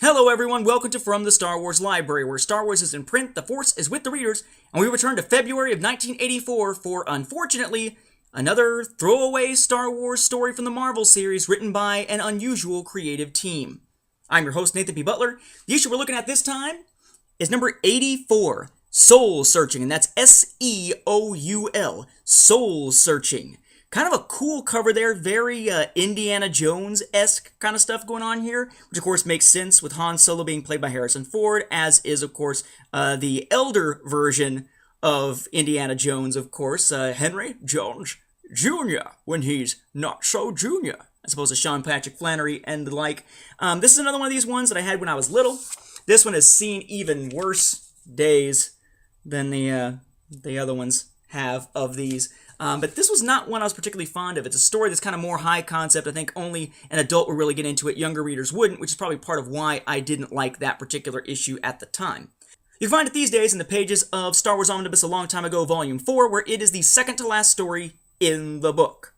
Hello everyone, welcome to From the Star Wars Library, where Star Wars is in print, the Force is with the readers, and we return to February of 1984 for, unfortunately, another throwaway Star Wars story from the Marvel series written by an unusual creative team. I'm your host, Nathan P. Butler. The issue we're looking at this time is number 84, Soul Searching, and that's S-E-O-U-L, Soul Searching. Kind of a cool cover there, very Indiana Jones-esque kind of stuff going on here, which of course makes sense with Han Solo being played by Harrison Ford, as is of course the elder version of Indiana Jones, of course, Henry Jones Jr., when he's not so junior, as opposed to Sean Patrick Flannery and the like. This is another one of these ones that I had when I was little. This one has seen even worse days than the other ones have of these. But this was not one I was particularly fond of. It's a story that's kind of more high concept. I think only an adult would really get into it. Younger readers wouldn't, which is probably part of why I didn't like that particular issue at the time. You can find it these days in the pages of Star Wars Omnibus A Long Time Ago, Volume 4, where it is the second to last story in the book.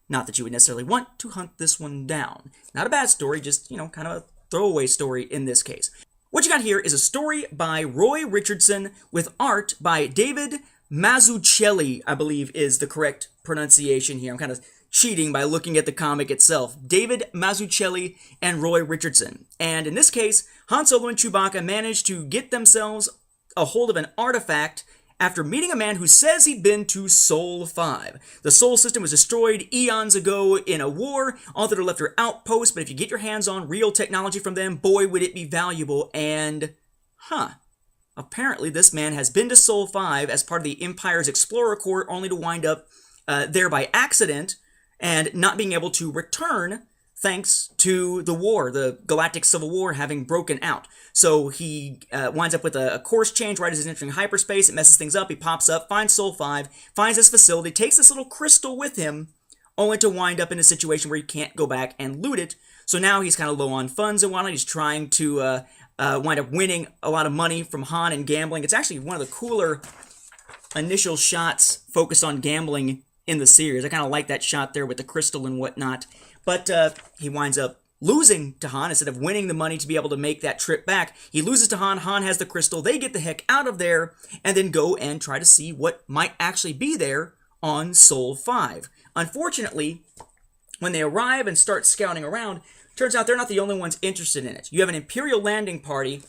Not that you would necessarily want to hunt this one down. Not a bad story, just, kind of a throwaway story in this case. What you got here is a story by Roy Richardson with art by David Mazzucchelli, I believe is the correct pronunciation here. I'm kind of cheating by looking at the comic itself. David Mazzucchelli and Roy Richardson. And in this case, Han Solo and Chewbacca managed to get themselves a hold of an artifact after meeting a man who says he'd been to Sol 5. The Sol system was destroyed eons ago in a war. All that are left are outposts, but if you get your hands on real technology from them, boy, would it be valuable. And, apparently, this man has been to Sol 5 as part of the Empire's Explorer Corps, only to wind up there by accident and not being able to return thanks to the war, the Galactic Civil War having broken out. So he winds up with a course change right as he's entering hyperspace. It messes things up. He pops up, finds Sol 5, finds this facility, takes this little crystal with him, only to wind up in a situation where he can't go back and loot it. So now he's kind of low on funds and whatnot. He's trying to wind up winning a lot of money from Han and gambling. It's actually one of the cooler initial shots focused on gambling in the series. I kind of like that shot there with the crystal and whatnot. But he winds up losing to Han instead of winning the money to be able to make that trip back. He loses to Han. Han has the crystal. They get the heck out of there and then go and try to see what might actually be there on Sol 5. Unfortunately, when they arrive and start scouting around, turns out they're not the only ones interested in it. You have an Imperial landing party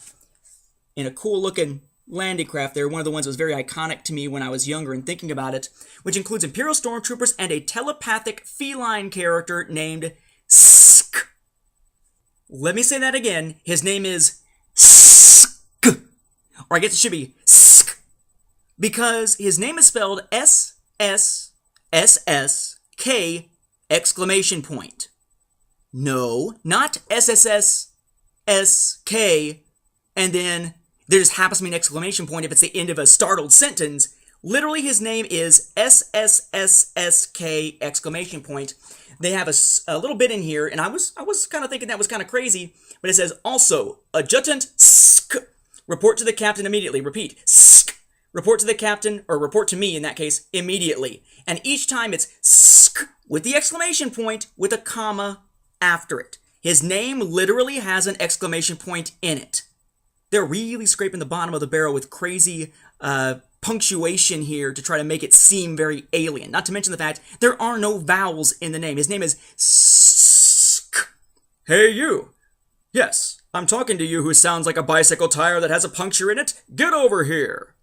in a cool-looking landing craft there. One of the ones that was very iconic to me when I was younger and thinking about it, which includes Imperial stormtroopers and a telepathic feline character named Sk. Let me say that again. His name is Sk. Or I guess it should be Sk. Because his name is spelled S-S-S-S-K exclamation point. No, not S-S-S-S-K, and then there just happens to be an exclamation point if it's the end of a startled sentence. Literally, his name is S-S-S-S-K exclamation point. They have a little bit in here, and I was kind of thinking that was kind of crazy, but it says, also, Adjutant Sk. Report to the captain immediately. Repeat, Sk. Report to the captain, or report to me in that case, immediately. And each time it's Sk with the exclamation point with a comma after it. His name literally has an exclamation point in it. They're really scraping the bottom of the barrel with crazy punctuation here to try to make it seem very alien. Not to mention the fact there are no vowels in the name. His name is Sk. Hey you. Yes, I'm talking to you who sounds like a bicycle tire that has a puncture in it. Get over here.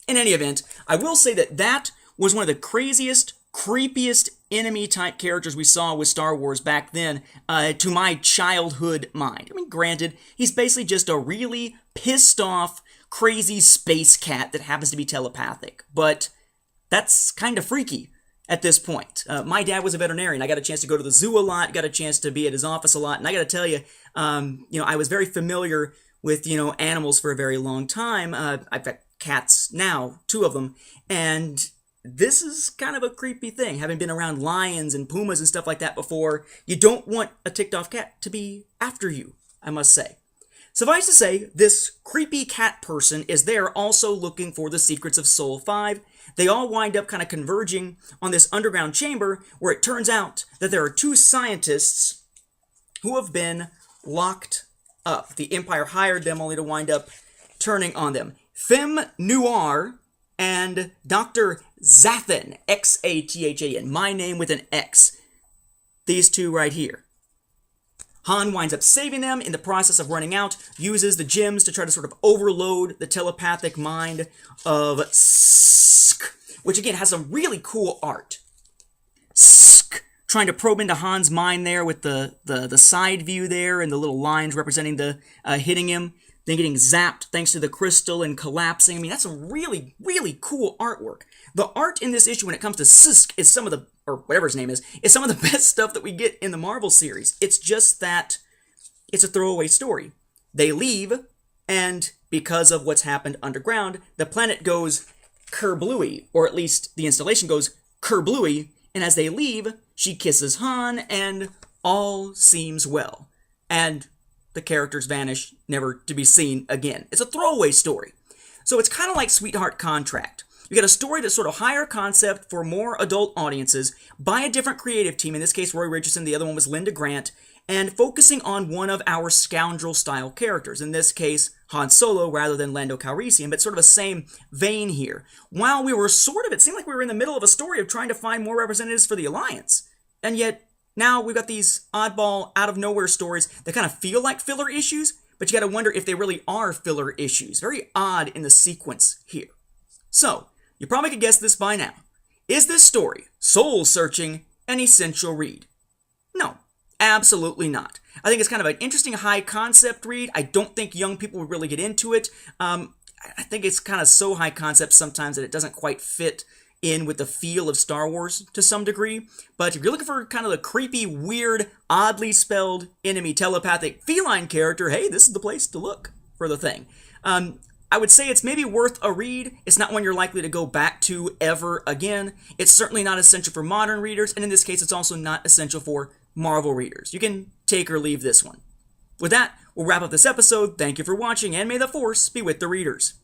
In any event, I will say that was one of the craziest, creepiest enemy-type characters we saw with Star Wars back then, to my childhood mind. I mean, granted, he's basically just a really pissed-off, crazy space cat that happens to be telepathic, but that's kind of freaky at this point. My dad was a veterinarian. I got a chance to go to the zoo a lot, got a chance to be at his office a lot, and I got to tell you, I was very familiar with, animals for a very long time. I've got cats now, 2 of them, and this is kind of a creepy thing. Having been around lions and pumas and stuff like that before, you don't want a ticked-off cat to be after you, I must say. Suffice to say, this creepy cat person is there also looking for the secrets of Sol 5. They all wind up kind of converging on this underground chamber where it turns out that there are 2 scientists who have been locked up. The Empire hired them only to wind up turning on them. Femme Noir and Dr. Xathan, Xathan, my name with an X. These two right here. Han winds up saving them in the process of running out, uses the gems to try to sort of overload the telepathic mind of Sk, which again has some really cool art. Sk, trying to probe into Han's mind there with the side view there and the little lines representing the hitting him, then getting zapped thanks to the crystal and collapsing. I mean, that's some really, really cool artwork. The art in this issue when it comes to Sisk is some of the, or whatever his name is some of the best stuff that we get in the Marvel series. It's just that it's a throwaway story. They leave, and because of what's happened underground, the planet goes kerblooey, or at least the installation goes kerblooey, and as they leave, she kisses Han, and all seems well. And the characters vanish, never to be seen again. It's a throwaway story. So it's kind of like Sweetheart Contract. You get a story that's sort of higher concept for more adult audiences by a different creative team, in this case Roy Richardson, the other one was Linda Grant, and focusing on one of our scoundrel-style characters, in this case Han Solo rather than Lando Calrissian, but sort of the same vein here. While we were it seemed like we were in the middle of a story of trying to find more representatives for the Alliance, and yet now we've got these oddball, out-of-nowhere stories that kind of feel like filler issues, but you gotta wonder if they really are filler issues. Very odd in the sequence here. So, you probably could guess this by now. Is this story, soul-searching, an essential read? No, absolutely not. I think it's kind of an interesting high-concept read. I don't think young people would really get into it. I think it's kind of so high-concept sometimes that it doesn't quite fit in with the feel of Star Wars to some degree. But if you're looking for kind of the creepy, weird, oddly spelled enemy telepathic feline character, hey, this is the place to look for the thing. I would say it's maybe worth a read. It's not one you're likely to go back to ever again. It's certainly not essential for modern readers, and in this case, it's also not essential for Marvel readers. You can take or leave this one. With that, we'll wrap up this episode. Thank you for watching, and may the Force be with the readers.